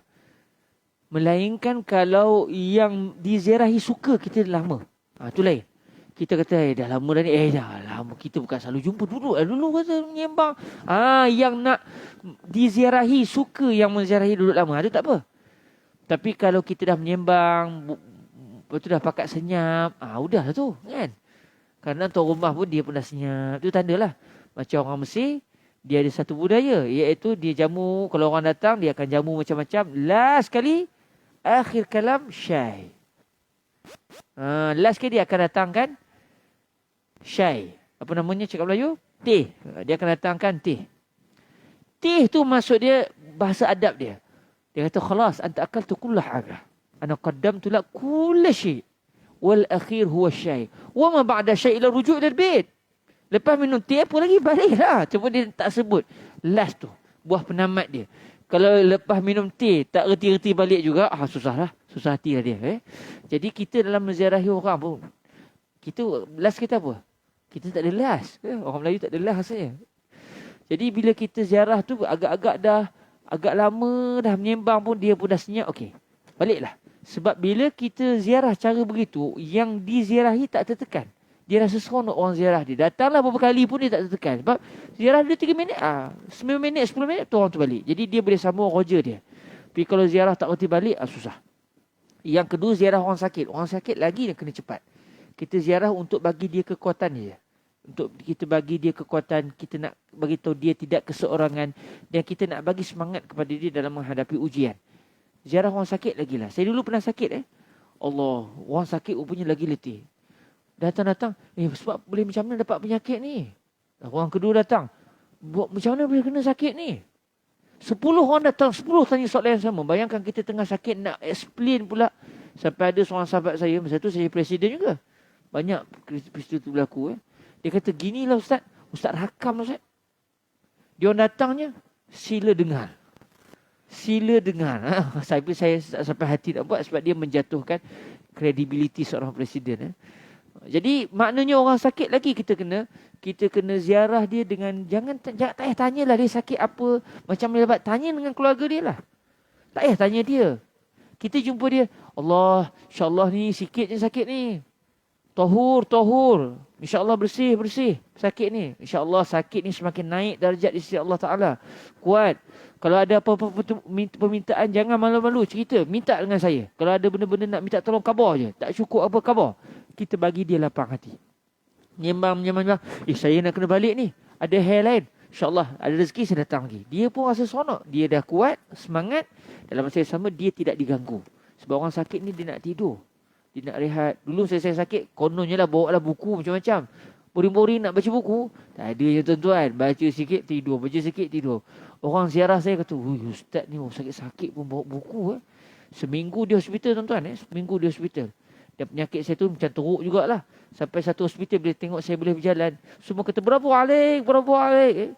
Melainkan kalau yang diziarahi suka, kita lama. Itu lain. Kita kata dah lama dah ni. Dah lama. Kita bukan selalu jumpa. Dulu kata menyembang. Yang nak diziarahi suka yang menziarahi duduk lama. Itu tak apa. Tapi kalau kita dah menyembang, lepas tu dah pakat senyap, udah lah tu kan. Kerana tuan rumah pun dia pun dah senyap. Itu tandalah. Macam orang Mesir, dia ada satu budaya. Iaitu dia jamu, kalau orang datang, dia akan jamu macam-macam. Last kali, akhir kalam, syai. Last kali dia akan datangkan syai. Apa namanya cakap Melayu? Teh. Dia akan datangkan teh. Teh tu maksud dia, bahasa adab dia. Dia kata, khalas, anta akaltu kullah haga. Ana qaddamtu lak kulla syai. Wal akhir huwa syai. Wa ma ba'da syai ila rujuk ila bait. Lepas minum teh apa lagi baliklah. Cuma dia tak sebut. Last tu. Buah penamat dia. Kalau lepas minum teh tak reti-reti balik juga, susahlah. Susah hati lah dia. Jadi kita dalam menziarahi orang pun, kita last kita apa? Kita tak ada last. Orang Melayu tak ada last rasanya. Jadi bila kita ziarah tu agak lama dah menyembang pun, dia pun dah senyap. Okey. Baliklah. Sebab bila kita ziarah cara begitu, yang diziarahi tak tertekan. Dia rasa seronok orang ziarah dia. Datanglah beberapa kali pun dia tak tertekan. Sebab ziarah dia 3 minit, 9 minit, 10 minit, tu orang tu balik. Jadi dia boleh sambung roja dia. Tapi kalau ziarah tak reti balik, susah. Yang kedua, ziarah orang sakit. Orang sakit lagi dia kena cepat. Kita ziarah untuk bagi dia kekuatan je. Untuk kita bagi dia kekuatan, kita nak bagi tahu dia tidak keseorangan. Dan kita nak bagi semangat kepada dia dalam menghadapi ujian. Ziarah orang sakit lagi lah. Saya dulu pernah sakit Allah, orang sakit rupanya lagi letih. Datang-datang, sebab boleh macam mana dapat penyakit ni? Orang kedua datang, buat macam mana boleh kena sakit ni? 10 orang datang, 10 tanya soalan yang sama. Bayangkan kita tengah sakit, nak explain pula. Sampai ada seorang sahabat saya, masa tu saya presiden juga. Banyak peristiwa tu berlaku. Dia kata, ginilah Ustaz. Ustaz rakam lah Ustaz. Dia orang datangnya, sila dengar. Sila dengar. Saya sampai hati nak buat sebab dia menjatuhkan kredibiliti seorang presiden. Jadi maknanya orang sakit lagi kita kena ziarah dia dengan jangan tak payah tanyalah dia sakit apa, macam mana dapat tanya dengan keluarga dia lah. Tak payah tanya dia. Kita jumpa dia, Allah, insya-Allah ni sikit je sakit ni. Tahur. InsyaAllah bersih. Sakit ni. InsyaAllah sakit ni semakin naik darjat di sisi Allah Ta'ala. Kuat. Kalau ada apa-apa permintaan, jangan malu-malu. Cerita. Minta dengan saya. Kalau ada benda-benda nak minta tolong, khabar je. Tak cukup apa, khabar. Kita bagi dia lapang hati. Nyembang. Saya nak kena balik ni. Ada hair lain. InsyaAllah ada rezeki saya datang lagi. Dia pun rasa seronok. Dia dah kuat, semangat. Dalam masa yang sama, dia tidak diganggu. Sebab orang sakit ni dia nak tidur. Dia nak rehat. Dulu saya sakit, kononnya lah bawa lah buku macam-macam. Boring-boring nak baca buku. Tak ada je tuan-tuan. Baca sikit, tidur. Baca sikit, tidur. Orang ziarah saya kata, Ustaz ni sakit-sakit pun bawa buku. Seminggu di hospital tuan-tuan. Seminggu di hospital. Dan penyakit saya tu macam teruk jugalah. Sampai satu hospital bila tengok saya boleh berjalan. Semua kata, berapa alik.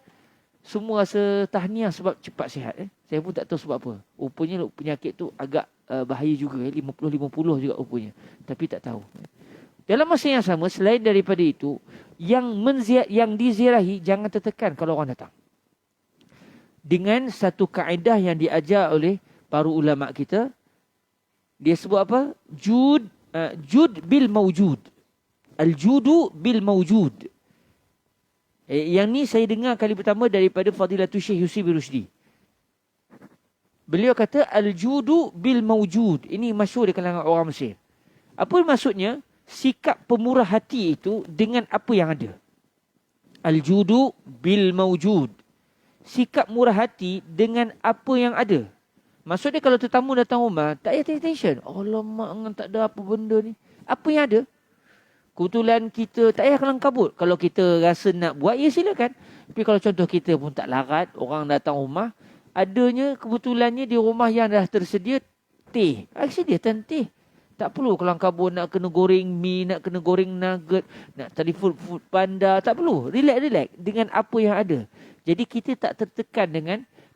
Semua rasa tahniah sebab cepat sihat. Saya pun tak tahu sebab apa. Rupanya penyakit tu agak bahaya juga. 50-50 juga rupanya. Tapi tak tahu. Dalam masa yang sama, selain daripada itu, yang diziarahi jangan tertekan kalau orang datang. Dengan satu kaedah yang diajar oleh para ulama kita. Dia sebut apa? Jud jud bil mawjud. Al-judu bil mawjud. Yang ni saya dengar kali pertama daripada Fadilatul Syekh Yusuf bin Rushdi. Beliau kata al-judu bil mawjud. Ini masyhur di kalangan orang Mesir. Apa maksudnya? Sikap pemurah hati itu dengan apa yang ada. Al-judu bil mawjud. Sikap murah hati dengan apa yang ada. Maksudnya kalau tetamu datang rumah, tak payah tension. Alamak, tak ada apa benda ni. Apa yang ada? Kebetulan kita tak payah kelang kabut. Kalau kita rasa nak buat, ya silakan. Tapi kalau contoh kita pun tak larat, orang datang rumah, adanya kebetulannya di rumah yang dah tersedia teh. Sediakan teh. Tak perlu kelang kabut nak kena goreng mie, nak kena goreng nugget, nak tadi food panda. Tak perlu. Relax dengan apa yang ada. Jadi kita tak tertekan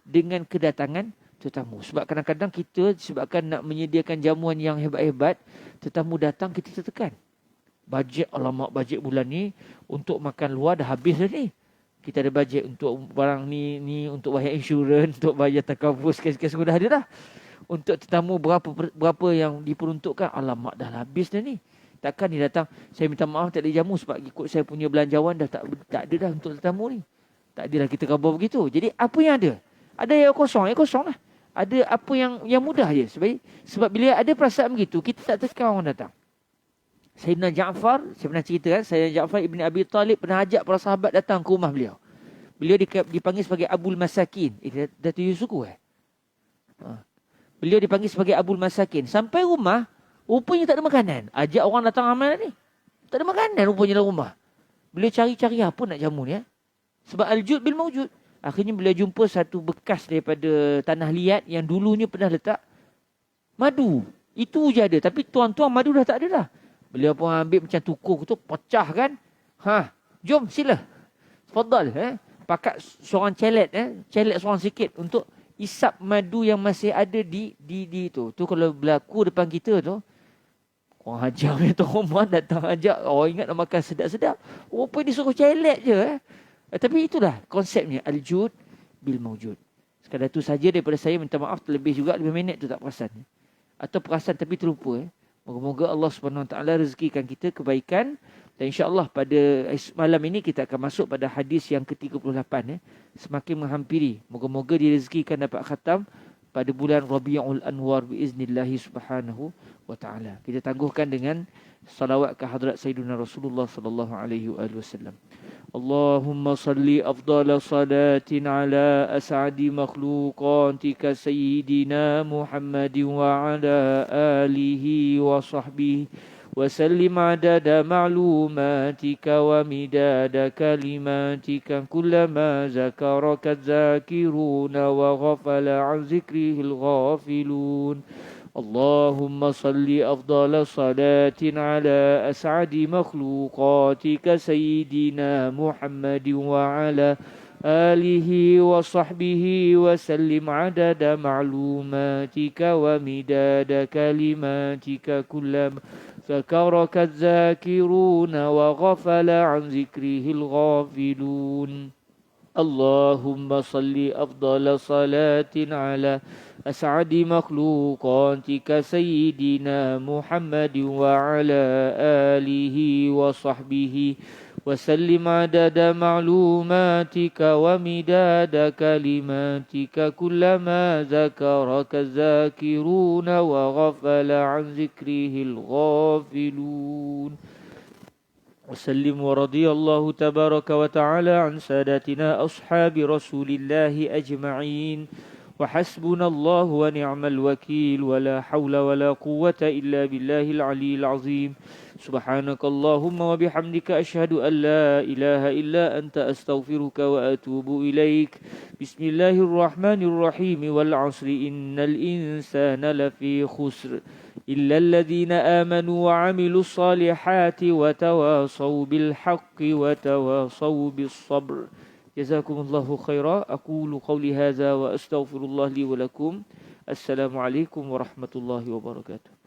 dengan kedatangan tetamu. Sebab kadang-kadang kita sebabkan nak menyediakan jamuan yang hebat-hebat, tetamu datang kita tertekan. Bajet, alamak bajet bulan ni untuk makan luar dah habis dah ni. Kita ada bajet untuk barang ni untuk bayar insurans, untuk bayar takabur, kes-kes sudah ada dah. Untuk tetamu berapa yang diperuntukkan, alamak dah habis dah ni. Takkan dia datang, saya minta maaf tak ada jamu sebab ikut saya punya belanjawan dah tak ada dah untuk tetamu ni. Tak adalah kita khabar begitu. Jadi apa yang ada? Ada yang kosong lah. Ada apa yang mudah je. Sebab bila ada perasaan begitu, kita tak tekan orang datang. Sayyidina Ja'far, saya pernah cerita kan, Sayyidina Ja'far Ibn Abi Talib pernah ajak para sahabat datang ke rumah beliau. Beliau dipanggil sebagai Abul Masakin. Datuk Yusuku Beliau dipanggil sebagai Abul Masakin. Sampai rumah, rupanya tak ada makanan. Ajak orang datang amal ni. Tak ada makanan rupanya dalam rumah. Beliau cari-cari apa nak jamu ni. Sebab al-jud bil mawjud. Akhirnya beliau jumpa satu bekas daripada tanah liat yang dulunya pernah letak madu. Itu je ada. Tapi tuan-tuan madu dah tak ada dah. Beliau pun ambil macam tukuk tu, pecah kan. Jom sila. Fadal. Pakat seorang celet. Celet seorang sikit untuk isap madu yang masih ada di tu. Tu kalau berlaku depan kita tu, orang hajar tu rumah datang ajak. Orang ingat nak makan sedap-sedap. Rupanya disuruh celet je. Tapi itulah konsepnya. Al-jud bil mawjud. Sekadar tu saja daripada saya. Minta maaf terlebih juga 5 minit tu tak perasan. Atau perasan tapi terlupa. Moga-moga Allah Subhanahu Wa Taala rezekikan kita kebaikan. Dan insya-Allah pada malam ini kita akan masuk pada hadis yang ke-38 semakin menghampiri. Moga-moga direzekikan dapat khatam pada bulan Rabiul Anwar biiznillah Subhanahu Wa Taala. Kita tangguhkan dengan salawat ke hadrat Sayyidina Rasulullah sallallahu alaihi wasallam. Allahumma salli afdala salatin ala as'adi makhluqatika Sayyidina Muhammadin wa ala alihi wa sahbihi wa sallim adada ma'lumatika wa midada kalimatika kullama zakaraka zakiruna wa ghafala an zikrihil ghafilun. اللهم صل أفضل صلاة على أسعد مخلوقاتك سيدنا محمد وعلى آله وصحبه وسلم عدد معلوماتك ومداد كلماتك كلما ذكرك الذاكرون وغفل عن ذكره الغافلون. اللهم صل أفضل صلاة على أسعد مخلوقاتك سيدنا محمد وعلى آله وصحبه وسلم عدد معلوماتك ومداد كلماتك كلما ذكرك الذاكرون وغفل عن ذكره الغافلون. وسلم ورضي الله تبارك وتعالى عن ساداتنا أصحاب رسول الله أجمعين. وحسبنا الله ونعم الوكيل ولا حول ولا قوة إلا بالله العلي العظيم. سبحانك اللهم وبحمدك أشهد أن لا إله إلا أنت أستغفرك وأتوب إليك. بسم الله الرحمن الرحيم والعصر إن الإنسان لفي خسر إلا الذين آمنوا وعملوا الصالحات وتواصوا بالحق وتواصوا بالصبر. جزاكم الله خيرا. أقول قولي هذا وأستغفر الله لي ولكم. السلام عليكم ورحمة الله وبركاته.